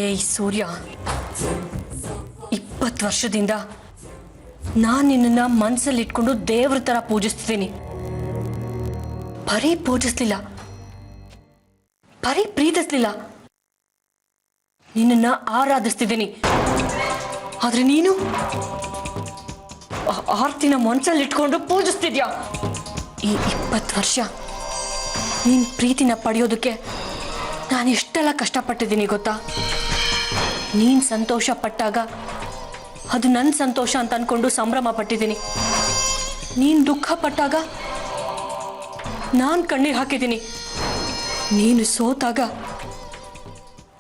ಏಯ್ ಸೂರ್ಯ, 20 ವರ್ಷದಿಂದ ನಾನು ನಿನ್ನನ್ನು ಮನಸ್ಸಲ್ಲಿ ಇಟ್ಕೊಂಡು ದೇವ್ರ ತರ ಪೂಜಿಸ್ತಿದ್ದೀನಿ. ಬರೀ ಪೂಜಿಸ್ಲಿಲ್ಲ, ಬರೀ ಪ್ರೀತಿಸ್ಲಿಲ್ಲ, ನಿನ್ನನ್ನು ಆರಾಧಿಸ್ತಿದ್ದೀನಿ. ಆದ್ರೆ ನೀನು ಆರ್ತಿನ ಮನಸ್ಸಲ್ಲಿ ಇಟ್ಕೊಂಡು ಪೂಜಿಸ್ತಿದ್ಯಾ. ಈ 20 ವರ್ಷ ನೀನ್ ಪ್ರೀತಿನ ಪಡೆಯೋದಕ್ಕೆ ನಾನು ಎಷ್ಟೆಲ್ಲ ಕಷ್ಟಪಟ್ಟಿದ್ದೀನಿ ಗೊತ್ತಾ. ನೀನ್ ಸಂತೋಷ ಪಟ್ಟಾಗ ಅದು ನನ್ನ ಸಂತೋಷ ಅಂತ ಅನ್ಕೊಂಡು ಸಂಭ್ರಮ ಪಟ್ಟಿದ್ದೀನಿ. ನೀನ್ ದುಃಖ ಪಟ್ಟಾಗ ನಾನು ಕಣ್ಣೀರು ಹಾಕಿದ್ದೀನಿ. ನೀನು ಸೋತಾಗ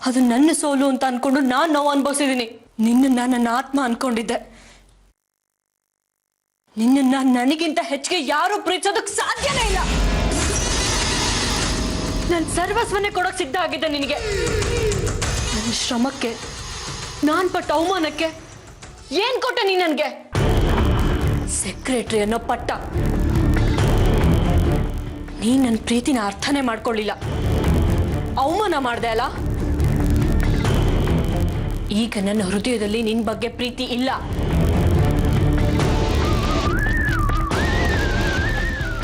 ಅದು ನನ್ನ ಸೋಲು ಅಂತ ಅನ್ಕೊಂಡು ನಾನು ನೋವು ಅನುಭವಿಸಿದ್ದೀನಿ. ನಿನ್ನನ್ನ ನನ್ನ ಆತ್ಮ ಅನ್ಕೊಂಡಿದ್ದೆ. ನಿನ್ನನ್ನ ನನಗಿಂತ ಹೆಚ್ಚಿಗೆ ಯಾರು ಪ್ರೀತಿಸೋದಕ್ಕೆ ಸಾಧ್ಯನೇ ಇಲ್ಲ. ನನ್ನ ಸರ್ವಸ್ವನ್ನೇ ಕೊಡೋಕೆ ಸಿದ್ಧ ಆಗಿದ್ದೆ ನಿನಗೆ. ನನ್ನ ಶ್ರಮಕ್ಕೆ, ನಾನು ಪಟ್ಟ ಅವಮಾನಕ್ಕೆ ಏನ್ ಕೊಟ್ಟೆ ನೀ ನನಗೆ? ಸೆಕ್ರೆಟರಿ ಅನ್ನೋ ಪಟ್ಟ. ನೀನ್ ನನ್ನ ಪ್ರೀತಿನ ಅರ್ಥನೇ ಮಾಡ್ಕೊಳ್ಳಿಲ್ಲ, ಅವಮಾನ ಮಾಡ್ದೆ ಅಲ್ಲ. ಈಗ ನನ್ನ ಹೃದಯದಲ್ಲಿ ನಿನ್ ಬಗ್ಗೆ ಪ್ರೀತಿ ಇಲ್ಲ,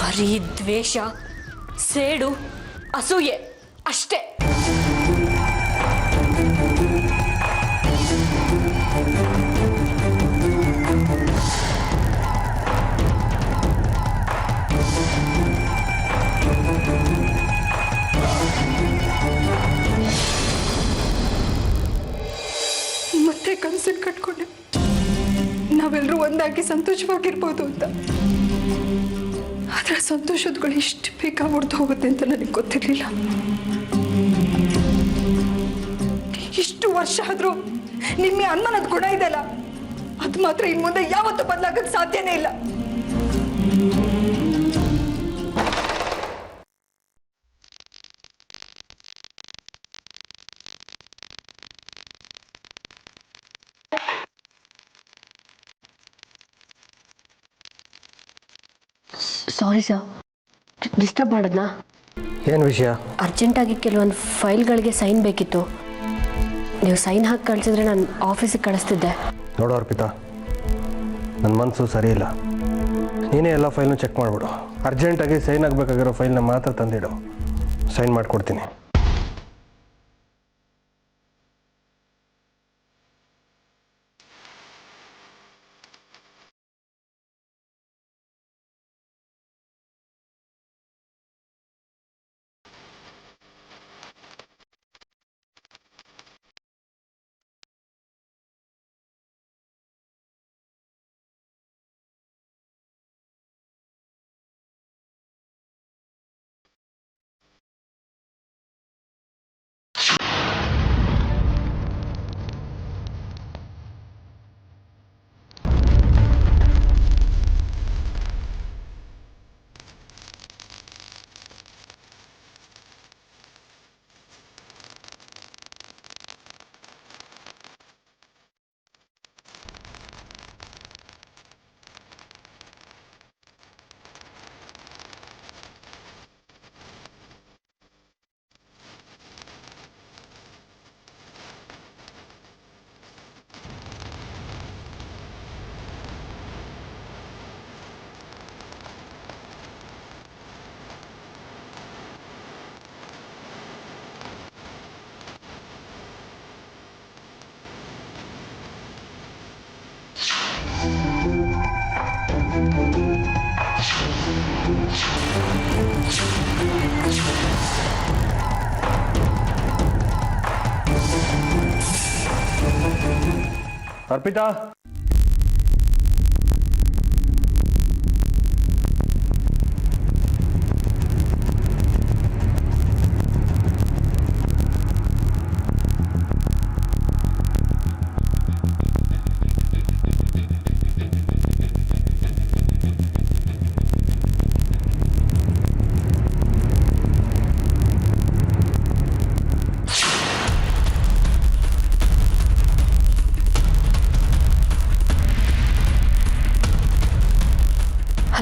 ಬರೀ ದ್ವೇಷ, ಸೇಡು, ಅಸೂಯೆ ಅಷ್ಟೇ. ಮತ್ತೆ ಕನಸನ್ನು ಕಟ್ಕೊಂಡೆ ನಾವೆಲ್ಲರೂ ಒಂದಾಗಿ ಸಂತೋಷವಾಗಿರ್ಬೋದು ಅಂತ. ಆದ್ರೆ ಸಂತೋಷಗಳು ಇಷ್ಟು ಬೇಗ ಹೊಡೆದು ಹೋಗುತ್ತೆ ಅಂತ ನನಗೆ ಗೊತ್ತಿರಲಿಲ್ಲ. ಇಷ್ಟು ವರ್ಷ ಆದ್ರೂ ನಿಮ್ಮ ಅನುಮಾನದ ಗುಣ ಇದೆಯಲ್ಲ, ಅದು ಮಾತ್ರ ಇನ್ ಮುಂದೆ ಯಾವತ್ತೂ ಬದಲಾಗಕ್ಕೆ ಸಾಧ್ಯನೇ ಇಲ್ಲ. ಸಾರಿ ಸರ್, ಡಿಸ್ಟರ್ಬ್ ಮಾಡೋದನಾ? ಏನು ವಿಷಯ? ಅರ್ಜೆಂಟಾಗಿ ಕೆಲವೊಂದು ಫೈಲ್ಗಳಿಗೆ ಸೈನ್ ಬೇಕಿತ್ತು. ನೀವು ಸೈನ್ ಹಾಕಿ ಕಳಿಸಿದ್ರೆ ನಾನು ಆಫೀಸಿಗೆ ಕಳಿಸ್ತಿದ್ದೆ. ನೋಡು ಅರ್ಪಿತಾ, ನನ್ನ ಮನಸ್ಸು ಸರಿ ಇಲ್ಲ. ನೀನೇ ಎಲ್ಲ ಫೈಲ್ನು ಚೆಕ್ ಮಾಡಿಬಿಡು. ಅರ್ಜೆಂಟಾಗಿ ಸೈನ್ ಆಗಬೇಕಾಗಿರೋ ಫೈಲ್ನ ಮಾತ್ರ ತಂದಿಡು, ಸೈನ್ ಮಾಡಿಕೊಡ್ತೀನಿ. ಅರ್ಪಿತಾ,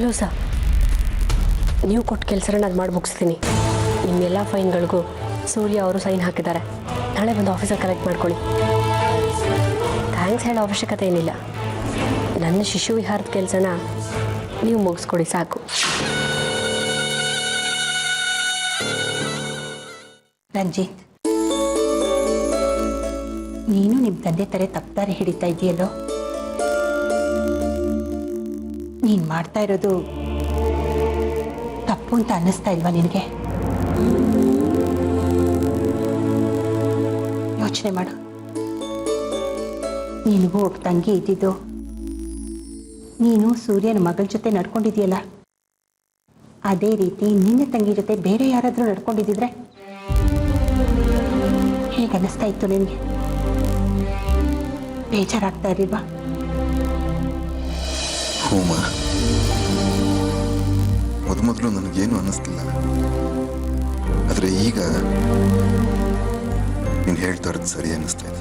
ಹಲೋ ಸರ್, ನೀವು ಕೊಟ್ಟ ಕೆಲಸನ ನಾನು ಮಾಡಿ ಮುಗಿಸ್ತೀನಿ. ನಿಮ್ಮೆಲ್ಲ ಫೈನ್ಗಳಿಗೂ ಸೂರ್ಯ ಅವರು ಸೈನ್ ಹಾಕಿದ್ದಾರೆ. ನಾಳೆ ಬಂದು ಆಫೀಸಲ್ಲಿ ಕಲೆಕ್ಟ್ ಮಾಡ್ಕೊಳ್ಳಿ. ಥ್ಯಾಂಕ್ಸ್ ಹೇಳೋ ಅವಶ್ಯಕತೆ ಏನಿಲ್ಲ. ನನ್ನ ಶಿಶು ವಿಹಾರದ ಕೆಲಸನ ನೀವು ಮುಗಿಸ್ಕೊಡಿ ಸಾಕು. ರಂಜಿತ್, ನೀನು ನಿಮ್ಮ ತಂದೆ ತರ ತಪ್ಪದಾರಿ ಹಿಡಿತಾ ಇದೆಯಲ್ಲೋ? ನೀನು ಮಾಡ್ತಾ ಇರೋದು ತಪ್ಪು ಅಂತ ಅನ್ನಿಸ್ತಾ ಇಲ್ವಾ ನಿನಗೆ? ಯೋಚನೆ ಮಾಡು. ನಿನಗೂ ಒಬ್ಬ ತಂಗಿ ಇದ್ದಿದ್ದು, ನೀನು ಸೂರ್ಯನ ಮಗಳ ಜೊತೆ ನಡ್ಕೊಂಡಿದ್ಯಲ್ಲ, ಅದೇ ರೀತಿ ನಿನ್ನ ತಂಗಿ ಜೊತೆ ಬೇರೆ ಯಾರಾದರೂ ನಡ್ಕೊಂಡಿದ್ದಿದ್ರೆ ಹೇಗೆ ಅನ್ನಿಸ್ತಾ ಇತ್ತು ನಿನಗೆ? ಬೇಜಾರಾಗ್ತಾ ಇರಲಿಲ್ವಾ? ಹೋಮ, ಮೊದಲು ನನಗೇನು ಅನ್ನಿಸ್ತಿಲ್ಲ. ಆದರೆ ಈಗ ನೀನು ಹೇಳ್ತಾ ಇರೋದು ಸರಿ ಅನ್ನಿಸ್ತಾ ಇದೆ.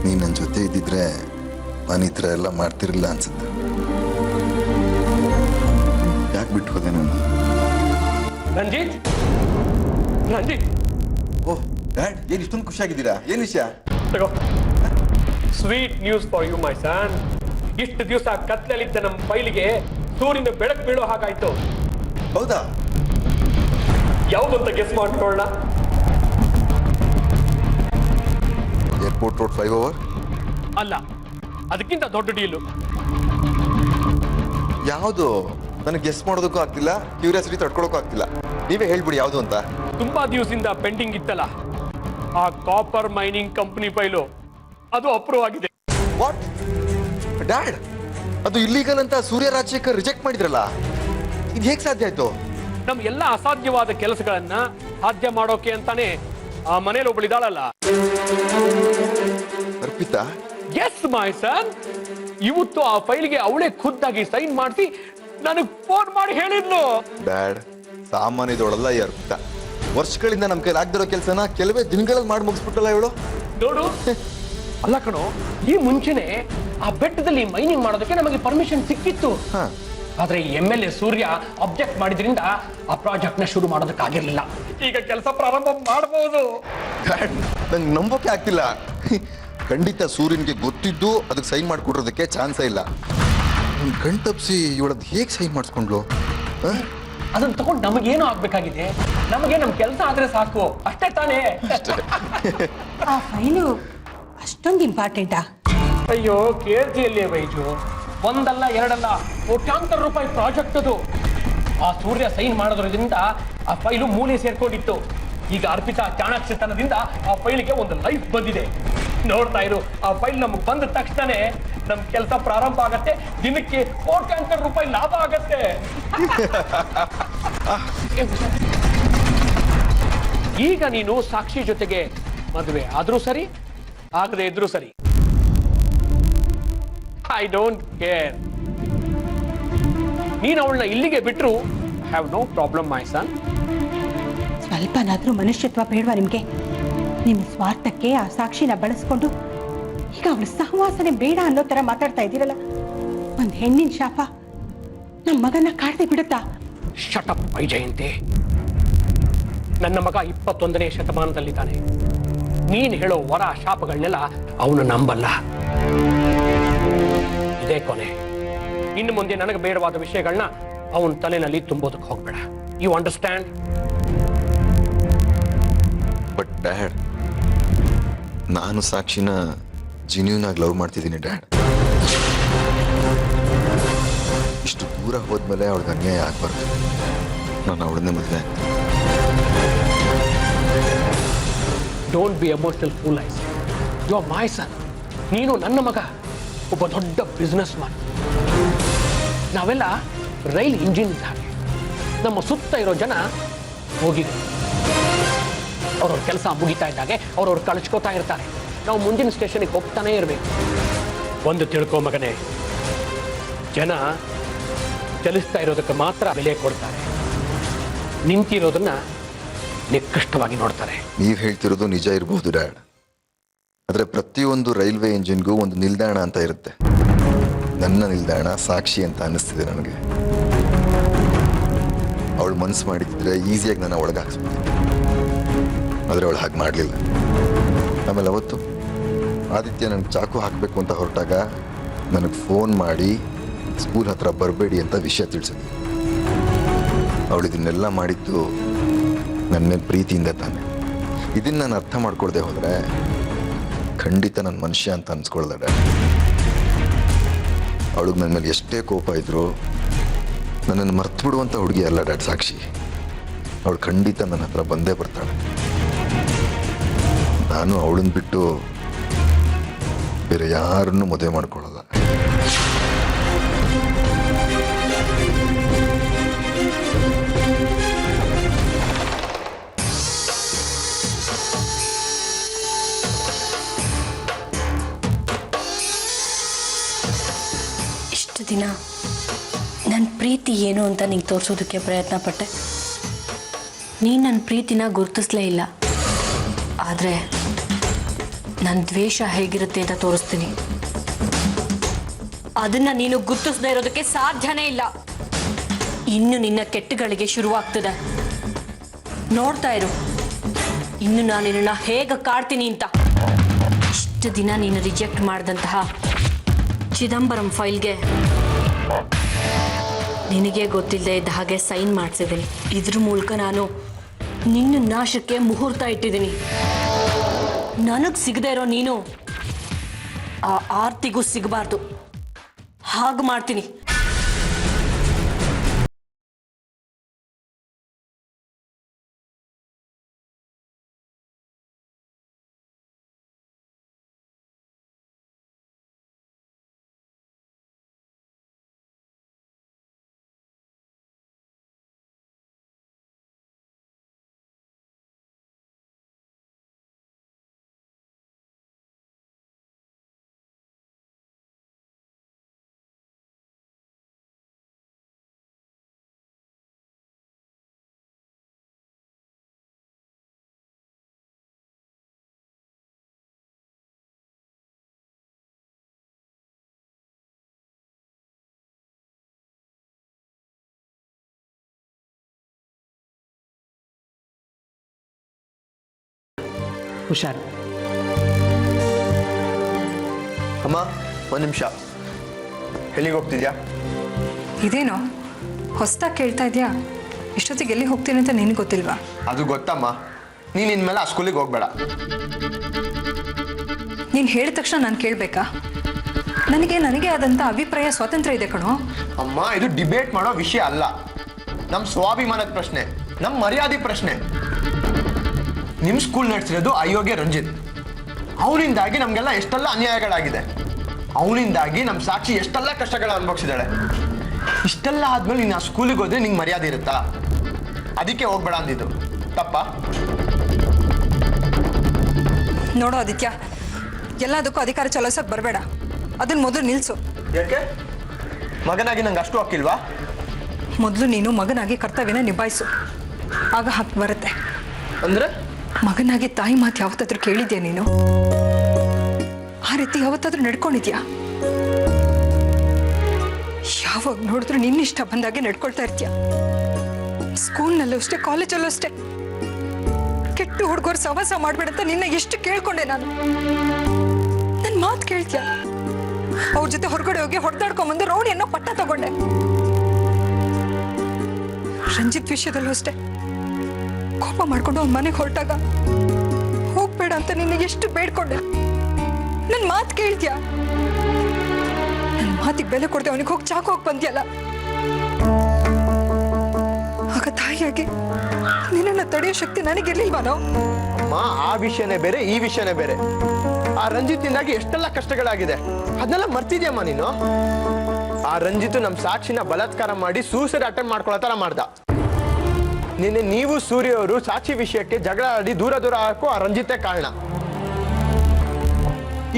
ನೀನು ನನ್ನ ಜೊತೆ ಇದ್ದಿದ್ರೆ ನಾನು ಈ ಥರ ಎಲ್ಲ ಮಾಡ್ತಿರಲಿಲ್ಲ ಅನ್ಸುತ್ತೆ. ಯಾಕೆ ಬಿಟ್ಟು ಹೋದೆ ನಾನು? ರಂಜಿತ್, ಓಹ್ ಡ್ಯಾಡ್, ಏನು ಇಷ್ಟೊಂದು ಖುಷಿಯಾಗಿದ್ದೀರಾ? ಏನು ವಿಷಯ? ತಗೋ, sweet news for you my son. ಇಷ್ಟು ದಿವಸ ಕತ್ಲಲ್ಲಿದ್ದ ನಮ್ಮ ಫೈಲಿಗೆ ಸೂರ್ಯನ ಬೆಳಕು ಬೀಳೋ ಹಾಗಾಯ್ತು. ಹೌದಾ? ಯಾವುದಂತ ಗೆಸ್ ಮಾಡ್ಕೊಳ್ಳೋಣ? Airport road flyover? ಅಲ್ಲ, ಅದಕ್ಕಿಂತ ದೊಡ್ಡ ಡೀಲು. ಯಾವುದು? ನನಗೆ ಗೆಸ್ ಮಾಡೋದಕ್ಕೂ ಆಗ್ತಿಲ್ಲ, ಕ್ಯೂರಿಯಾಸಿಟಿ ತಡ್ಕೊಳಕ್ಕೂ ಆಗ್ತಿಲ್ಲ. ನೀವೇ ಹೇಳ್ಬಿಡಿ ಯಾವುದು ಅಂತ. ತುಂಬಾ ದಿವಸದಿಂದ ಪೆಂಡಿಂಗ್ ಇತ್ತಲ್ಲ ಆ ಕಾಪರ್ ಮೈನಿಂಗ್ ಕಂಪನಿ ಫೈಲು, ಅದು ಅಪ್ರೂವ್ ಆಗಿದೆ. What dad? ಅದು ಇಲ್ಲೀಗಲ್ ಅಂತ ಸೂರ್ಯ ರಾಜಶೇಖರ್ ರಿಜೆಕ್ಟ್ ಮಾಡಿದ್ರಲ್ಲ, ಇದು ಹೇಗೆ ಸಾಧ್ಯ ಆಯ್ತು? ನಮ್ ಎಲ್ಲ ಅಸಾಧ್ಯವಾದ ಕೆಲಸಗಳನ್ನ ಸಾಧ್ಯ ಮಾಡೋಕೆ ಅಂತಾನೆ ಆ ಮನೇಲಿ ಒಬ್ಬಳಿದಾಳಲ್ಲ, ಅರ್ಪಿತಾ. ಎಸ್ ಮೈ ಸನ್, ಇವತ್ತು ಆ ಫೈಲ್ಗೆ ಅವಳೇ ಖುದ್ದಾಗಿ ಸೈನ್ ಮಾಡಿಸಿ ನನಗೆ ಫೋನ್ ಮಾಡಿ ಹೇಳಿದ್ಲು. ಡ್ಯಾಡ್, ಸಾಮಾನ್ಯದೊಳಲ್ಲ ಈ ಅರ್ಪಿತಾ. ವರ್ಷಗಳಿಂದ ನಮ್ಮ ಕೈಲಿ ಆಗ್ದಿರೋ ಕೆಲಸನ ಕೆಲವೇ ದಿನಗಳಲ್ಲಿ ಮಾಡಿ ಮುಗಿಸ್ಬಿಟ್ಟಲ್ಲ ಇವಳು. ನೋಡು, ಅಲ್ಲ ಕಣೋ, ಈ ಮುಂಚೆನೆ ಆ ಬೆಟ್ಟದಲ್ಲಿ ಮೈನಿಂಗ್ ಮಾಡೋದಕ್ಕೆ ನಮಗೆ ಪರ್ಮಿಷನ್ ಸಿಕ್ಕಿತ್ತು. ಆದ್ರೆ MLA ಸೂರ್ಯ ಅಬ್ಜೆಕ್ಟ್ ಮಾಡಿದ್ರಿಂದ ಆ ಪ್ರಾಜೆಕ್ಟ್ ನ ಶುರು ಮಾಡೋದಕ್ಕಾಗಿರ್ಲಿಲ್ಲ. ಈಗ ಕೆಲಸ ಪ್ರಾರಂಭ ಮಾಡಬಹುದು. ಡ್ಯಾಡ್, ನಂಗೆ ನಂಬೋಕೆ ಆಗ್ತಿಲ್ಲ. ಖಂಡಿತ ಸೂರ್ಯನ್ಗೆ ಗೊತ್ತಿದ್ದು ಅದಕ್ಕೆ ಸೈನ್ ಮಾಡಿಕೊಡೋದಕ್ಕೆ ಚಾನ್ಸೇ ಇಲ್ಲ. ಕಣ್ ತಪ್ಪಿಸಿ ಇವಳದ್ ಹೇಗೆ ಸೈನ್ ಮಾಡಿಸ್ಕೊಂಡ್ಲು? ಅದನ್ನ ತಗೊಂಡು ನಮಗೇನು ಆಗ್ಬೇಕಾಗಿದೆ? ನಮಗೆ ನಮ್ ಕೆಲಸ ಆದ್ರೆ ಸಾಕು, ಅಷ್ಟೇ ತಾನೇ? ಆ ಫೈಲು ಅಷ್ಟೊಂದು ಇಂಪಾರ್ಟೆಂಟಾ? ಅಯ್ಯೋ, ಕೇಳ್ತಿಯಲ್ಲೇ ವೈಜು, ಒಂದಲ್ಲ ಎರಡಲ್ಲ ಕೋಟ್ಯಾಂತರ ರೂಪಾಯಿ ಪ್ರಾಜೆಕ್ಟ್ ಅದು. ಆ ಸೂರ್ಯ ಸೈನ್ ಮಾಡೋದ್ರಿಂದ ಆ ಫೈಲು ಮೂಲೆ ಸೇರ್ಕೊಂಡಿತ್ತು. ಈಗ ಅರ್ಪಿತಾ ಚಾಣಾಕ್ಷತನದಿಂದ ಆ ಫೈಲಿಗೆ ಒಂದು ಲೈಫ್ ಬಂದಿದೆ. ನೋಡ್ತಾ ಇರು, ಆ ಫೈಲ್ ನಮ್ಗೆ ಬಂದ ತಕ್ಷಣನೇ ನಮ್ ಕೆಲಸ ಪ್ರಾರಂಭ ಆಗತ್ತೆ. ದಿನಕ್ಕೆ ಕೋಟ್ಯಾಂತರ ರೂಪಾಯಿ ಲಾಭ ಆಗತ್ತೆ. ಈಗ ನೀನು ಸಾಕ್ಷಿ ಜೊತೆಗೆ ಮದುವೆ ಆದ್ರೂ ಸರಿ, ಆಗದೆ ಇದ್ರೂ ಸರಿ, ಐ ಡೋಂಟ್ ಕೇರ್. ನೀನು ಅವಳನ್ನ ಇಲ್ಲಿಗೆ ಬಿಟ್ರು ಹ್ಯಾವ್ ನೋ ಪ್ರಾಬ್ಲಮ್ ಮೈ ಸನ್. ಸ್ವಲ್ಪನಾದ್ರೂ ಮನುಷ್ಯತ್ವ ಬೇಡವಾ ನಿಮ್ಗೆ? ನಿಮ್ಮ ಸ್ವಾರ್ಥಕ್ಕೆ ಆ ಸಾಕ್ಷಿನ ಬಳಸ್ಕೊಂಡು ಈಗ ಅವಳ ಸಹವಾಸನೆ ಬೇಡ ಅನ್ನೋ ತರ ಮಾತಾಡ್ತಾ ಇದ್ದೀರಲ್ಲ. ಒಂದ್ ಹೆಣ್ಣಿನ ಶಾಪ ನಮ್ಮ ಮಗನ ಕಾಡ್ದೆ ಬಿಡುತ್ತಾ? ಶಟಪ್ ವೈಜಯಂತಿ. ನನ್ನ ಮಗ 21ನೇ ಶತಮಾನದಲ್ಲಿದ್ದಾನೆ. ನೀನ್ ಹೇಳೋ ವರ ಶಾಪಗಳನ್ನೆಲ್ಲ ಅವನು ನಂಬಲ್ಲ. ಇದೇ ಕೊನೆ. ಇನ್ನು ಮುಂದೆ ನನಗೆ ಬೇಡವಾದ ವಿಷಯಗಳನ್ನ ಅವನ ತಲೆನಲ್ಲಿ ತುಂಬೋದಕ್ಕೆ ಹೋಗ್ಬೇಡ. You understand? ಬಟ್ ಡ್ಯಾಡ್, ನಾನು ಸಾಕ್ಷಿನ ಜೆನ್ಯೂನ್ ಆಗಿ ಲವ್ ಮಾಡ್ತಿದ್ದೀನಿ ಡ್ಯಾಡ್. ಇಷ್ಟು ದೂರ ಹೋದ್ಮೇಲೆ ಅವಳಿಗೆ ಅನ್ಯಾಯ ಆಗ್ಬಾರ್ದು. ನಾನು ಅವಳನ್ನೇ ಮದುವೆ ಆಗ್ತೀನಿ. ಡೋಂಟ್ ಬಿ ಎಮೋಷನಲ್ ಫೂಲ್ ಐಸ್. You are my son. ನೀನು ನನ್ನ ಮಗ, ಒಬ್ಬ ದೊಡ್ಡ ಬಿಸ್ನೆಸ್ ಮ್ಯಾನ್. ನಾವೆಲ್ಲ ರೈಲ್ ಇಂಜಿನ್ ಹಾಗೆ. ನಮ್ಮ ಸುತ್ತ ಇರೋ ಜನ ಹೋಗಿದೆ. ಅವ್ರವ್ರ ಕೆಲಸ ಮುಗಿತಾ ಇದ್ದಾಗೆ ಅವ್ರವ್ರು ಕಳಿಸ್ಕೋತಾ ಇರ್ತಾರೆ. ನಾವು ಮುಂದಿನ ಸ್ಟೇಷನ್ಗೆ ಹೋಗ್ತಾನೆ ಇರಬೇಕು. ಒಂದು ತಿಳ್ಕೊ ಮಗನೇ, ಜನ ಚಲಿಸ್ತಾ ಇರೋದಕ್ಕೆ ಮಾತ್ರ ಬೆಲೆ ಕೊಡ್ತಾರೆ, ನಿಂತಿರೋದನ್ನ ನಿಕೃಷ್ಟವಾಗಿ ನೋಡ್ತಾರೆ. ನೀವು ಹೇಳ್ತಿರೋದು ನಿಜ ಇರಬಹುದು ಡ್ಯಾಡ್, ಆದರೆ ಪ್ರತಿಯೊಂದು ರೈಲ್ವೆ ಇಂಜಿನ್ಗೂ ಒಂದು ನಿಲ್ದಾಣ ಅಂತ ಇರುತ್ತೆ. ನನ್ನ ನಿಲ್ದಾಣ ಸಾಕ್ಷಿ ಅಂತ ಅನ್ನಿಸ್ತಿದೆ ನನಗೆ. ಅವಳು ಮನಸ್ಸು ಮಾಡಿದ್ರೆ ಈಸಿಯಾಗಿ ನಾನು ಒಳಗೆ ಹಾಕ್ಸ್ಬಿಡ್ತೀನಿ. ಆದರೆ ಅವಳು ಹಾಗೆ ಮಾಡಲಿಲ್ಲ. ಆಮೇಲೆ ಅವತ್ತು ಆದಿತ್ಯ ನನಗೆ ಚಾಕು ಹಾಕಬೇಕು ಅಂತ ಹೊರಟಾಗ ನನಗೆ ಫೋನ್ ಮಾಡಿ ಸ್ಕೂಲ್ ಹತ್ರ ಬರಬೇಡಿ ಅಂತ ವಿಷಯ ತಿಳಿಸಿದ್ವಿ. ಅವಳು ಇದನ್ನೆಲ್ಲ ಮಾಡಿದ್ದು ನನ್ನ ಮೇಲೆ ಪ್ರೀತಿಯಿಂದ ತಾನೆ. ಇದನ್ನು ನಾನು ಅರ್ಥ ಮಾಡ್ಕೊಳ್ದೆ ಹೋದರೆ ಖಂಡಿತ ನನ್ನ ಮನುಷ್ಯ ಅಂತ ಅನ್ಸ್ಕೊಳ್ದೆ. ಅವಳಿಗೆ ನನ್ನ ಮೇಲೆ ಎಷ್ಟೇ ಕೋಪ ಇದ್ರು ನನ್ನನ್ನು ಮರ್ತು ಬಿಡುವಂಥ ಹುಡುಗಿ ಅಲ್ಲ ಡ್ಯಾಡ್ ಸಾಕ್ಷಿ. ಅವಳು ಖಂಡಿತ ನನ್ನ ಹತ್ರ ಬಂದೇ ಬರ್ತಾಳೆ. ನಾನು ಅವಳನ್ನ ಬಿಟ್ಟು ಬೇರೆ ಯಾರನ್ನೂ ಮದುವೆ ಮಾಡ್ಕೊಳ್ಳಲ್ಲ. ಇಷ್ಟು ದಿನ ನನ್ನ ಪ್ರೀತಿ ಏನು ಅಂತ ನಿಂಗೆ ತೋರಿಸೋದಕ್ಕೆ ಪ್ರಯತ್ನ ಪಟ್ಟೆ. ನೀನು ನನ್ನ ಪ್ರೀತಿನ ಗುರುತಿಸ್ಲೇ ಇಲ್ಲ. ಆದರೆ ನನ್ನ ದ್ವೇಷ ಹೇಗಿರುತ್ತೆ ಅಂತ ತೋರಿಸ್ತೀನಿ. ಅದನ್ನು ನೀನು ಗುರುತಿಸದೇ ಇರೋದಕ್ಕೆ ಸಾಧ್ಯನೇ ಇಲ್ಲ. ಇನ್ನು ನಿನ್ನ ಕೆಟ್ಟಗಳಿಗೆ ಶುರುವಾಗ್ತದೆ. ನೋಡ್ತಾ ಇರು, ಇನ್ನು ನಾನು ನಿನ್ನ ಹೇಗೆ ಕಾಡ್ತೀನಿ ಅಂತ. ಇಷ್ಟು ದಿನ ನೀನು ರಿಜೆಕ್ಟ್ ಮಾಡಿದಂತಹ ಚಿದಂಬರಂ ಫೈಲ್ಗೆ ನಿನಗೆ ಗೊತ್ತಿಲ್ಲದೆ ಇದ್ದ ಹಾಗೆ ಸೈನ್ ಮಾಡಿಸಿದ್ದೀನಿ. ಇದ್ರ ಮೂಲಕ ನಾನು ನಿನ್ನ ನಾಶಕ್ಕೆ ಮುಹೂರ್ತ ಇಟ್ಟಿದ್ದೀನಿ. ನನಗೆ ಸಿಗದೆ ಇರೋ ನೀನು ಆ ಆರ್ತಿಗೂ ಸಿಗಬಾರ್ದು. ಹಾಗೆ ಮಾಡ್ತೀನಿ. ಹುಷಾರು. ಅಮ್ಮ ಒಂದು ನಿಮಿಷ. ಎಲ್ಲಿಗೆ ಹೋಗ್ತಿದ್ಯಾ? ಇದೇನೋ ಹೊಸ್ದಾಗಿ ಕೇಳ್ತಾ ಇದೆಯಾ? ಇಷ್ಟೊತ್ತಿಗೆ ಎಲ್ಲಿ ಹೋಗ್ತೀನಿ ಅಂತ ನಿನಗೆ ಗೊತ್ತಿಲ್ವಾ? ಅದು ಗೊತ್ತಮ್ಮ. ನೀನು ಇನ್ಮೇಲೆ ಆ ಸ್ಕೂಲಿಗೆ ಹೋಗ್ಬೇಡ. ನೀನು ಹೇಳಿದ ತಕ್ಷಣ ನಾನು ಕೇಳಬೇಕಾ? ನನಗೆ ಆದಂಥ ಅಭಿಪ್ರಾಯ ಸ್ವಾತಂತ್ರ್ಯ ಇದೆ ಕಣೋ. ಅಮ್ಮ, ಇದು ಡಿಬೇಟ್ ಮಾಡೋ ವಿಷಯ ಅಲ್ಲ. ನಮ್ಮ ಸ್ವಾಭಿಮಾನದ ಪ್ರಶ್ನೆ, ನಮ್ಮ ಮರ್ಯಾದೆ ಪ್ರಶ್ನೆ. ನಿಮ್ಮ ಸ್ಕೂಲ್ ನಡೆಸಿರೋದು ಅಯೋಗ್ಯ ರಂಜಿತ್. ಅವನಿಂದಾಗಿ ನಮಗೆಲ್ಲ ಎಷ್ಟೆಲ್ಲ ಅನ್ಯಾಯಗಳಾಗಿದೆ. ಅವನಿಂದಾಗಿ ನಮ್ಮ ಸಾಕ್ಷಿ ಎಷ್ಟೆಲ್ಲ ಕಷ್ಟಗಳ ಅನುಭವಿಸಿದಾಳೆ. ಇಷ್ಟೆಲ್ಲ ಆದ್ಮೇಲೆ ನೀನು ಆ ಸ್ಕೂಲಿಗೆ ಹೋದ್ರೆ ನಿಂಗೆ ಮರ್ಯಾದೆ ಇರುತ್ತಾ? ಅದಕ್ಕೆ ಹೋಗ್ಬೇಡ ಅಂದಿದ್ದು ತಪ್ಪ? ನೋಡೋ ಆದಿತ್ಯ, ಎಲ್ಲದಕ್ಕೂ ಅಧಿಕಾರ ಚಲಾಯಿಸೋಕೆ ಬರಬೇಡ. ಅದನ್ನ ಮೊದಲು ನಿಲ್ಲಿಸು. ಯಾಕೆ? ಮಗನಾಗಿ ನಂಗೆ ಅಷ್ಟು ಹಾಕಿಲ್ವಾ? ಮೊದಲು ನೀನು ಮಗನಾಗಿ ಕರ್ತವ್ಯನ ನಿಭಾಯಿಸು, ಆಗ ಹಕ್ಕು ಬರುತ್ತೆ. ಅಂದ್ರೆ ಮಗನಾಗಿ ತಾಯಿ ಮಾತು ಯಾವತ್ತಾದ್ರೂ ಕೇಳಿದ್ಯಾ ನೀನು? ಆ ರೀತಿ ಯಾವತ್ತಾದ್ರೂ ನಡ್ಕೊಂಡಿದ್ಯಾ? ಯಾವಾಗ ನೋಡಿದ್ರು ನಿನ್ನಿಷ್ಟ ಬಂದಾಗೆ ನಡ್ಕೊಳ್ತಾ ಇರ್ತೀಯ. ಸ್ಕೂಲ್ನಲ್ಲೂ ಅಷ್ಟೇ, ಕಾಲೇಜಲ್ಲೂ ಅಷ್ಟೇ. ಕೆಟ್ಟ ಹುಡುಗರು ಸವಾಸ ಮಾಡ್ಬೇಡಂತ ನಿನ್ನ ಎಷ್ಟು ಕೇಳ್ಕೊಂಡೆ ನಾನು. ನನ್ನ ಮಾತು ಕೇಳ್ತೀಯ? ಅವ್ರ ಜೊತೆ ಹೊರಗಡೆ ಹೋಗಿ ಹೊಡೆದಾಡ್ಕೊಂಬಂದು ರೌಡಿಯನ್ನ ಪಟ್ಟ ತಗೊಂಡೆ. ರಂಜಿತ್ ವಿಷಯದಲ್ಲೂ ಅಷ್ಟೇ, ಕೋಪ ಮಾಡ್ಕೊಂಡು ಅವ್ನ ಮನೆಗೆ ಹೊರಟಾಗ ಹೋಗ್ಬೇಡ ಅಂತ ನಿನ್ನ ಎಷ್ಟು ಬೇಡ್ಕೊಂಡೆ. ನನ್ನ ಮಾತು ಕೇಳ್ತೀಯ? ನನ್ನ ಮಾತಿಗೆ ಬೆಲೆ ಕೊಡ್ದೆ ಅವನಿಗೆ ಹೋಗಿ ಚಾಕು ಹೋಗಿ ಬಂದ್ಯಲ್ಲ. ಆಗ ತಾಯಿಯಾಗಿ ನಿನ್ನನ್ನು ತಡೆಯೋ ಶಕ್ತಿ ನನಗಿರ್ಲಿಲ್ವಾನೋ? ಅಮ್ಮ, ಆ ವಿಷಯನೇ ಬೇರೆ, ಈ ವಿಷಯನೇ ಬೇರೆ. ಆ ರಂಜಿತಿಂದಾಗಿ ಎಷ್ಟೆಲ್ಲ ಕಷ್ಟಗಳಾಗಿದೆ, ಅದನ್ನೆಲ್ಲ ಮರ್ತಿದ್ಯಮ್ಮ ನೀನು. ಆ ರಂಜಿತ್ ನಮ್ಮ ಸಾಕ್ಷಿನ ಬಲಾತ್ಕಾರ ಮಾಡಿ ಸೂಸೈಡ್ ಅಟೆಂಪ್ಟ್ ಮಾಡ್ಕೊಳ್ಳೋ ತರ ಮಾಡ್ದ. ನಿನ್ನೆ ನೀವು ಸೂರ್ಯ ಅವರು ಸಾಕ್ಷಿ ವಿಷಯಕ್ಕೆ ಜಗಳ ಆಡಿ ದೂರ ಹಾಕೋ ಆ ರಂಜಿತೇ ಕಾರಣ.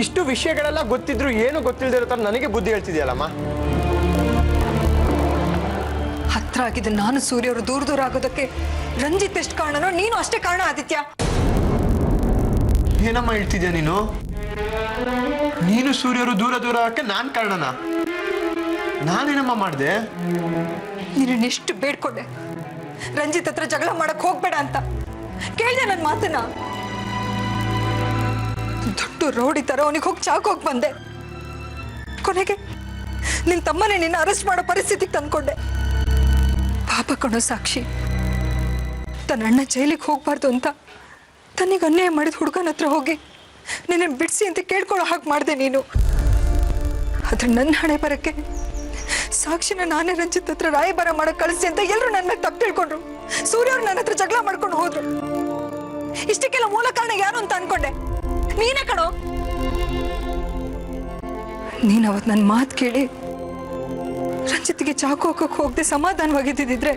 ಇಷ್ಟು ವಿಷಯಗಳೆಲ್ಲ ಗೊತ್ತಿದ್ರು ಏನು ಗೊತ್ತಿಲ್ಲದಿರೋ ತರ ನನಗೆ ಬುದ್ಧಿ ಹೇಳ್ತಿದ್ಯಲ್ಲಮ್ಮ. ಹತ್ರ ಆಗಿದ್ದು ನಾನು ಸೂರ್ಯ ಅವರು ದೂರ ಆಗೋದಕ್ಕೆ ರಂಜಿತ್ ಎಷ್ಟು ಕಾರಣನೋ ನೀನು ಅಷ್ಟೇ ಕಾರಣ ಆದಿತ್ಯ. ಏನಮ್ಮ ಹೇಳ್ತಿದ್ಯಾ ನೀನು? ನೀನು ಸೂರ್ಯರು ದೂರ ಆಗಕ್ಕೆ ನಾನ್ ಕಾರಣನಾ? ನಾನೇನಮ್ಮ ಮಾಡಿದೆ? ನೀನೆಷ್ಟು ಬೇಡ್ಕೊಂಡೆ ರಂಜಿತ್ ಹತ್ರ ಜಗಳ ಮಾಡಕ್ ಹೋಗ್ಬೇಡ ಅಂತ. ಕೇಳ್ದೆ ನನ್ನ ಮಾತನ್ನ. ದೊಡ್ಡ ರೋಡಿ ತರ ಅವನಿಗೆ ಹೋಗಿ ಚಾಕೋಗ್ ಬಂದೆ. ಕೊನೆಗೆ ನಿನ್ ತಮ್ಮನೇ ನಿನ್ನ ಅರೆಸ್ಟ್ ಮಾಡೋ ಪರಿಸ್ಥಿತಿಗೆ ತಂದ್ಕೊಂಡೆ. ಪಾಪ ಕಣೋ ಸಾಕ್ಷಿ, ತನ್ನ ಅಣ್ಣ ಜೈಲಿಗೆ ಹೋಗ್ಬಾರ್ದು ಅಂತ ತನ್ನಿಗೆ ಅನ್ಯಾಯ ಮಾಡಿದ ಹುಡುಗನ ಹತ್ರ ಹೋಗಿ ನಿನ್ನ ಬಿಡಿಸಿ ಅಂತ ಕೇಳ್ಕೊಳ್ಳೋ ಹಾಗೆ ಮಾಡಿದೆ ನೀನು. ಆದ್ರೆ ನನ್ನ ಹಣೆ ಬರಕ್ಕೆ ಸಾಕ್ಷಿನ ನಾನೇ ರಂಜಿತ್ ಹತ್ರ ರಾಯಭಾರ ಮಾಡಕ್ ಕಳಿಸಿ ಅಂತ ಎಲ್ಲರೂ ನನ್ನ ಮೇಲೆ ತಪ್ಪು ತಿಳ್ಕೊಂಡ್ರು. ಸೂರ್ಯ ಅವ್ರು ನನ್ನ ಹತ್ರ ಜಗಳ ಮಾಡ್ಕೊಂಡು ಹೋದ್ರು. ಇಷ್ಟಕ್ಕೆಲ್ಲ ಮೂಲ ಕಾರಣ ಯಾರು ಅಂತ ಅನ್ಕೊಂಡೆ. ನೀನೇ ಕಣೋ. ನೀನ್ ಅವತ್ ನನ್ನ ಮಾತು ಕೇಳಿ ರಂಜಿತ್ಗೆ ಚಾಕು ಹಾಕಕ್ ಹೋಗದೆ ಸಮಾಧಾನವಾಗಿದ್ದಿದ್ರೆ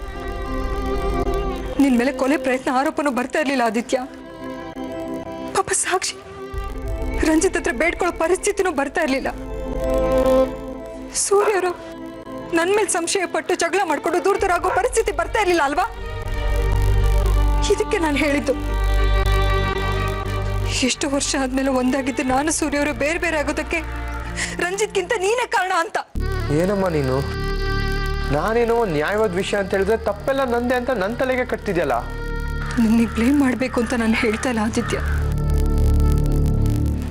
ನಿನ್ ಮೇಲೆ ಕೊಲೆ ಪ್ರಯತ್ನ ಆರೋಪನೂ ಬರ್ತಾ ಇರ್ಲಿಲ್ಲ ಆದಿತ್ಯ. ಪಾಪ ಸಾಕ್ಷಿ ರಂಜಿತ್ ಹತ್ರ ಬೇಡ್ಕೊಳ್ಳೋ ಪರಿಸ್ಥಿತಿನೂ ಬರ್ತಾ ಇರ್ಲಿಲ್ಲ. ಸೂರ್ಯರು ನನ್ನ ಮೇಲೆ ಸಂಶಯ ಪಟ್ಟು ಜಗಳ ಮಾಡ್ಕೊಂಡು ದೂರದೂರಾಗೋ ಪರಿಸ್ಥಿತಿ ಬರ್ತಾ ಇರ್ಲಿಲ್ಲ ಅಲ್ವಾ? ಇದಕ್ಕೆ ನಾನು ಹೇಳಿದ್ದು ಎಷ್ಟು ವರ್ಷ ಆದ್ಮೇಲೆ ಒಂದಾಗಿದ್ದು ನಾನು ಸೂರ್ಯವರು ಬೇರೆ ಬೇರೆ ಆಗೋದಕ್ಕೆ ರಂಜಿತ್ಗಿಂತ ನೀನೇ ಕಾರಣ ಅಂತ. ಏನಮ್ಮ ನೀನು? ನಾನೇನೋ ನ್ಯಾಯವಾದ ವಿಷಯ ಅಂತ ಹೇಳಿದ್ರೆ ತಪ್ಪೆಲ್ಲ ನಂದೆ ಅಂತ ನನ್ನ ತಲೆಗೆ ಕಟ್ತಿದ್ಯಲ್ಲ. ನಿನ್ನೆ ಬ್ಲೇಮ್ ಮಾಡಬೇಕು ಅಂತ ನಾನು ಹೇಳ್ತಾ ಇಲ್ಲ ಆದಿತ್ಯ.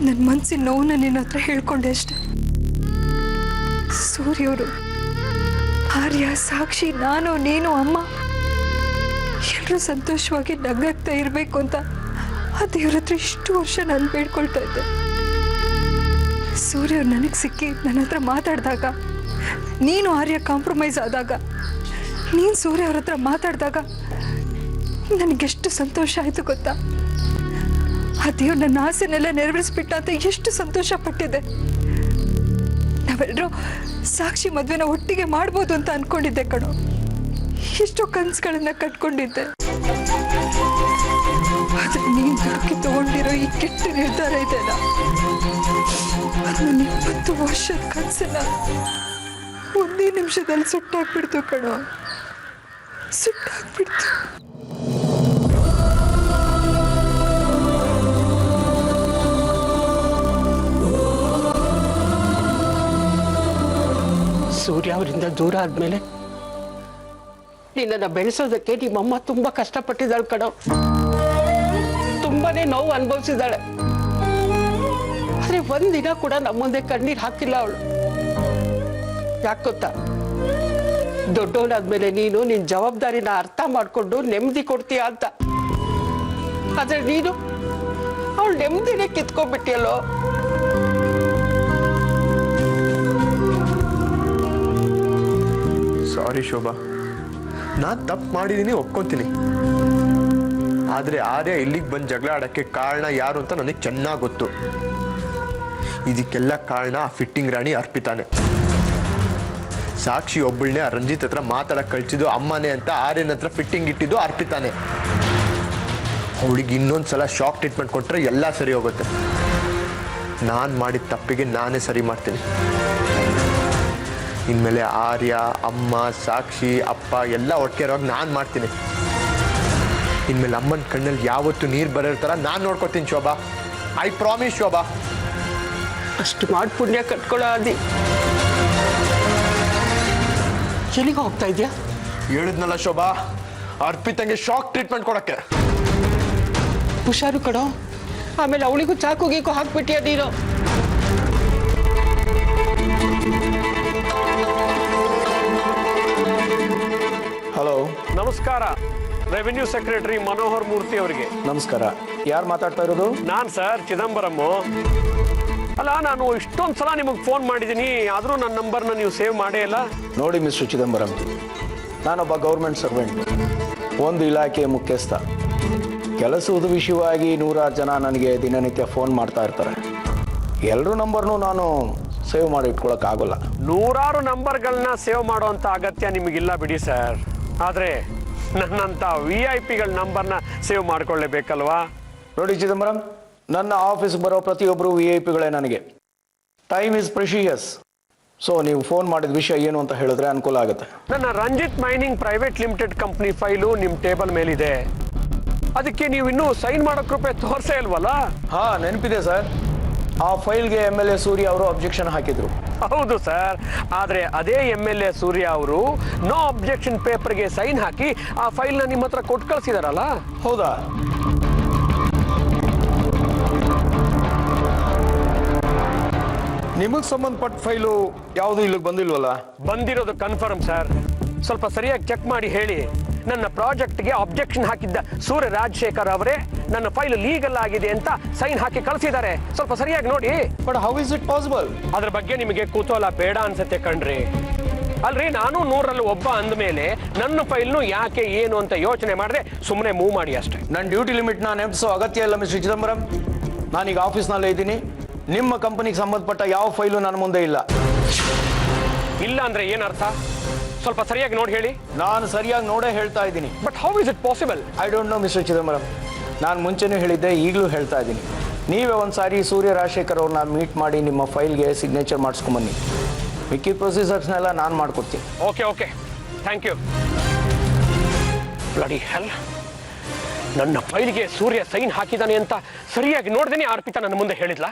ನನ್ನ ಮನಸ್ಸಿನ ನೋವನ್ನ ನಿನ್ನ ಹತ್ರ ಹೇಳ್ಕೊಂಡೆ ಅಷ್ಟೆ. ಸೂರ್ಯವರು, ಆರ್ಯ, ಸಾಕ್ಷಿ, ನಾನು, ನೀನು, ಅಮ್ಮ ಎಲ್ಲರೂ ಸಂತೋಷವಾಗಿ ನಗ್ನಗ್ತಾ ಇರಬೇಕು ಅಂತ ಆ ದೇವ್ರ ಹತ್ರ ಇಷ್ಟು ವರ್ಷ ನಾನು ಬೇಡ್ಕೊಳ್ತಾ ಇದ್ದೆ. ಸೂರ್ಯವ್ರು ನನಗೆ ಸಿಕ್ಕಿ ನನ್ನ ಹತ್ರ ಮಾತಾಡಿದಾಗ, ನೀನು ಆರ್ಯ ಕಾಂಪ್ರಮೈಸ್ ಆದಾಗ, ನೀನು ಸೂರ್ಯ ಅವ್ರ ಹತ್ರ ಮಾತಾಡಿದಾಗ ನನಗೆಷ್ಟು ಸಂತೋಷ ಆಯಿತು ಗೊತ್ತಾ? ಆ ದೇವ್ರು ನನ್ನ ಆಸೆನೆಲ್ಲ ನೆರವೇರಿಸ್ಬಿಟ್ಟ ಅಂತ ಎಷ್ಟು ಸಂತೋಷ ಪಟ್ಟಿದ್ದೆ. ನಾವೆಲ್ಲರೂ ಸಾಕ್ಷಿ ಮದುವೆನ ಒಟ್ಟಿಗೆ ಮಾಡ್ಬೋದು ಅಂತ ಅನ್ಕೊಂಡಿದ್ದೆ ಕಣೋ. ಎಷ್ಟೋ ಕನಸುಗಳನ್ನ ಕಟ್ಕೊಂಡಿದ್ದೆ. ಆದ್ರೆ ನೀನು ದುಡುಕಿ ತಗೊಂಡಿರೋ ಈ ಕೆಟ್ಟ ನಿರ್ಧಾರ ಇದೆಯಲ್ಲ, ನನ್ನ 20 ವರ್ಷದ ಕನಸನ್ನ ಒಂದೇ ನಿಮಿಷದಲ್ಲಿ ಸುಟ್ಟಾಕ್ಬಿಡ್ತು ಕಣೋ, ಸುಟ್ಟಾಕ್ಬಿಡ್ತು. ಸೂರ್ಯ ಅವರಿಂದ ದೂರ ಆದ್ಮೇಲೆ ನಿನ್ನನ್ನು ಬೆಳೆಸೋದಕ್ಕೆ ನಿಮ್ಮಮ್ಮ ತುಂಬಾ ಕಷ್ಟಪಟ್ಟಿದ್ದಾಳೆ ಕಣೋ. ತುಂಬಾನೇ ನೋವು ಅನುಭವಿಸಿದ್ದಾಳೆ. ಆದ್ರೆ ಒಂದಿನ ಕೂಡ ನಮ್ಮ ಮುಂದೆ ಕಣ್ಣೀರು ಹಾಕಿಲ್ಲ ಅವಳು. ಯಾಕೆ ಗೊತ್ತಾ? ದೊಡ್ಡವನಾದ್ಮೇಲೆ ನೀನು ನಿನ್ ಜವಾಬ್ದಾರಿನ ಅರ್ಥ ಮಾಡ್ಕೊಂಡು ನೆಮ್ಮದಿ ಕೊಡ್ತೀಯ ಅಂತ. ಆದ್ರೆ ನೀನು ಅವಳು ನೆಮ್ಮದಿನೇ ಕಿತ್ಕೊಂಡ್ಬಿಟ್ಟಿಯಲ್ಲೋ. ಸಾರಿ ಶೋಭಾ, ನಾನು ತಪ್ಪು ಮಾಡಿದ್ದೀನಿ, ಒಪ್ಕೊಂತೀನಿ. ಆದರೆ ಆರ್ಯ ಇಲ್ಲಿಗೆ ಬಂದು ಜಗಳ ಆಡೋಕ್ಕೆ ಕಾರಣ ಯಾರು ಅಂತ ನನಗೆ ಚೆನ್ನಾಗಿ ಗೊತ್ತು. ಇದಕ್ಕೆಲ್ಲ ಕಾರಣ ಆ ಫಿಟ್ಟಿಂಗ್ ರಾಣಿ ಅರ್ಪಿತಾನೆ. ಸಾಕ್ಷಿ ಒಬ್ಬಳನ್ನೇ ರಂಜಿತ್ ಹತ್ರ ಮಾತಾಡಕ್ಕೆ ಕಳಿಸಿದ್ದು ಅಮ್ಮನೇ ಅಂತ ಆರ್ಯನ ಹತ್ರ ಫಿಟ್ಟಿಂಗ್ ಇಟ್ಟಿದ್ದು ಅರ್ಪಿತಾನೆ. ಅವಳಿಗೆ ಇನ್ನೊಂದ್ಸಲ ಶಾಕ್ ಟ್ರೀಟ್ಮೆಂಟ್ ಕೊಟ್ಟರೆ ಎಲ್ಲ ಸರಿ ಹೋಗುತ್ತೆ. ನಾನು ಮಾಡಿದ ತಪ್ಪಿಗೆ ನಾನೇ ಸರಿ ಮಾಡ್ತೀನಿ. ಇನ್ಮೇಲೆ ಆರ್ಯ, ಅಮ್ಮ, ಸಾಕ್ಷಿ, ಅಪ್ಪ ಎಲ್ಲ ಒಟ್ಟಿಗೆ ಇರೋವಾಗ ನಾನು ಮಾಡ್ತೀನಿ. ಇನ್ಮೇಲೆ ಅಮ್ಮನ ಕಣ್ಣಲ್ಲಿ ಯಾವತ್ತೂ ನೀರು ಬರೋ ಥರ ನಾನು ನೋಡ್ಕೊತೀನಿ ಶೋಭಾ. I promise Shobha. ಅಷ್ಟು ಮಾಡಿ ಪುಣ್ಯ ಕಟ್ಕೊಳ್ಳೋ ಆದಿ. ಎಲ್ಲಿಗೆ ಹೋಗ್ತಾ ಇದೆಯಾ? ಹೇಳಿದ್ನಲ್ಲ ಶೋಭಾ, ಅರ್ಪಿತಂಗೆ ಶಾಕ್ ಟ್ರೀಟ್ಮೆಂಟ್ ಕೊಡಕ್ಕೆ. ಹುಷಾರು ಕಣೋ, ಆಮೇಲೆ ಅವಳಿಗೂ ಚಾಕು ಗೀಕು ಹಾಕ್ಬಿಟ್ಟಿಯ ನೀನು. ಹಲೋ, ನಮಸ್ಕಾರ. ರೆವಿನ್ಯೂ ಸೆಕ್ರೆಟರಿ ಮನೋಹರ್ ಮೂರ್ತಿ ಅವರಿಗೆ ನಮಸ್ಕಾರ. ಯಾರು ಮಾತಾಡ್ತಾ ಇರೋದು? ನಾನು ಸರ್ ಚಿದಂಬರಂ. ಅಲ್ಲ, ನಾನು ಇಷ್ಟೊಂದು ಸಲ ನಿಮಗೆ ಫೋನ್ ಮಾಡಿದ್ದೀನಿ, ಆದರೂ ನನ್ನ ನಂಬರ್ನ ನೀವು ಸೇವ್ ಮಾಡೇ ಇಲ್ಲ. ನೋಡಿ ಮಿಸ್ಟರ್ ಚಿದಂಬರಂ, ನಾನೊಬ್ಬ ಗೌರ್ಮೆಂಟ್ ಸರ್ವೆಂಟ್, ಒಂದು ಇಲಾಖೆಯ ಮುಖ್ಯಸ್ಥ. ಕೆಲಸದ ವಿಷಯವಾಗಿ 100 ಜನ ನನಗೆ ದಿನನಿತ್ಯ ಫೋನ್ ಮಾಡ್ತಾ ಇರ್ತಾರೆ. ಎಲ್ಲರೂ ನಂಬರ್ನು ನಾನು ಸೇವ್ ಮಾಡಿ ಇಟ್ಕೊಳ್ಳೋಕ್ಕಾಗೋಲ್ಲ. 100 ನಂಬರ್ಗಳನ್ನ ಸೇವ್ ಮಾಡೋವಂಥ ಅಗತ್ಯ ನಿಮಗಿಲ್ಲ ಬಿಡಿ ಸರ್. ಆದರೆ ನನ್ನಂಥ VIP ನಂಬರ್ನ ಸೇವ್ ಮಾಡ್ಕೊಳ್ಳೇಬೇಕಲ್ವಾ? ನೋಡಿ ಚಿದಂಬರಂ, ನನ್ನ ಆಫೀಸ್ ಬರೋ ಪ್ರತಿಯೊಬ್ಬರು VIP ನನಗೆ. Time is precious. ಸೊ ನೀವು ಫೋನ್ ಮಾಡಿದ ವಿಷಯ ಏನು ಅಂತ ಹೇಳಿದ್ರೆ ಅನುಕೂಲ ಆಗುತ್ತೆ. ನನ್ನ Ranjith mining private limited company file ನಿಮ್ಮ ಟೇಬಲ್ ಮೇಲಿದೆ. ಅದಕ್ಕೆ ನೀವು ಇನ್ನೂ ಸೈನ್ ಮಾಡೋಕ್ಕೆ ರೂಪಾಯಿ ತೋರಿಸೇ ಇಲ್ವಲ್ಲ? ಹಾಂ, ನೆನಪಿದೆ ಸರ್. ಆ ಫೈಲ್ಗೆ MLA ಸೂರ್ಯ ಅವರು ಅಬ್ಜೆಕ್ಷನ್ ಹಾಕಿದ್ರು. ಹೌದು ಸರ್, ಆದರೆ ಅದೇ MLA ಸೂರ್ಯ ಅವರು ನೋ ಅಬ್ಜೆಕ್ಷನ್ ಪೇಪರ್ಗೆ ಸೈನ್ ಹಾಕಿ ಆ ಫೈಲ್ನ ನಿಮ್ಮ ಹತ್ರ ಕೊಟ್ಟು ಕಳಿಸಿದಾರಲ್ಲ. ಹೌದಾ? ನಿಮಗೆ ಸಂಬಂಧಪಟ್ಟ ಫೈಲು ಯಾವುದು ಇಲ್ಲಿಗೆ ಬಂದಿಲ್ವಲ್ಲ? ಬಂದಿರೋದು ಕನ್ಫರ್ಮ್ ಸರ್. ಸ್ವಲ್ಪ ಸರಿಯಾಗಿ ಚೆಕ್ ಮಾಡಿ ಹೇಳಿ. ನನ್ನ ಪ್ರಾಜೆಕ್ಟ್ಗೆ ಅಬ್ಜೆಕ್ಷನ್ ಹಾಕಿದ್ದ ಸೂರ್ಯ ರಾಜಶೇಖರ್ ಅವರೇ ನನ್ನ ಫೈಲ್ ಲೀಗಲ್ ಆಗಿದೆ ಅಂತ ಸೈನ್ ಹಾಕಿ ಕಳಿಸಿದ್ದಾರೆ. ಸ್ವಲ್ಪ ಸರಿಯಾಗಿ ನೋಡಿ. But how is it possible? ಅದ್ರ ಬಗ್ಗೆ ನಿಮಗೆ ಕುತೂಹಲ ಬೇಡ ಅನ್ಸತ್ತೆ ಕಣ್ರಿ. ಅಲ್ರಿ, ನಾನು 100ರಲ್ಲಿ ಒಬ್ಬ ಅಂದಮೇಲೆ ನನ್ನ ಫೈಲ್ನು ಯಾಕೆ ಏನು ಅಂತ ಯೋಚನೆ ಮಾಡಿದ್ರೆ ಸುಮ್ಮನೆ ಮೂವ್ ಮಾಡಿ ಅಷ್ಟೇ. ನನ್ನ ಡ್ಯೂಟಿ ಲಿಮಿಟ್ ನಾನು ನೆನಪಿಸೋ ಅಗತ್ಯ ಇಲ್ಲ ಮಿಸ್ಟರ್ ಚಿದಂಬರಂ. ನಾನೀಗ ಆಫೀಸ್ನಲ್ಲೇ ಇದ್ದೀನಿ. ನಿಮ್ಮ ಕಂಪನಿಗೆ ಸಂಬಂಧಪಟ್ಟ ಯಾವ ಫೈಲು ನನ್ನ ಮುಂದೆ ಇಲ್ಲ. ಇಲ್ಲ ಅಂದ್ರೆ ಏನರ್ಥ? ಸ್ವಲ್ಪ ಸರಿಯಾಗಿ ನೋಡಿ ಹೇಳಿ. ನಾನು ಸರಿಯಾಗಿ ನೋಡೇ ಹೇಳ್ತಾ ಇದ್ದೀನಿ. But how is it possible? I don't know mister Chidambaram. ನಾನು ಮುಂಚೆನೂ ಹೇಳಿದ್ದೆ, ಈಗಲೂ ಹೇಳ್ತಾ ಇದ್ದೀನಿ. ನೀವೇ ಒಂದು ಸಾರಿ ಸೂರ್ಯ ರಾಜಶೇಖರ್ ಅವ್ರನ್ನ ಮೀಟ್ ಮಾಡಿ ನಿಮ್ಮ ಫೈಲ್ಗೆ ಸಿಗ್ನೇಚರ್ ಮಾಡಿಸ್ಕೊಂಬನ್ನಿ. ಮಿಕ್ಕಿ ಪ್ರೊಸೀಜರ್ಸ್ನೆಲ್ಲ ನಾನು ಮಾಡ್ಕೊಡ್ತೀನಿ. Okay, thank you. Bloody hell, ನನ್ನ ಫೈಲ್ಗೆ ಸೂರ್ಯ ಸೈನ್ ಹಾಕಿದ್ದಾನೆ ಅಂತ ಸರಿಯಾಗಿ ನೋಡ್ದೇನೆ ಅರ್ಪಿತಾ ನನ್ನ ಮುಂದೆ ಹೇಳಿದ್ಲಾ?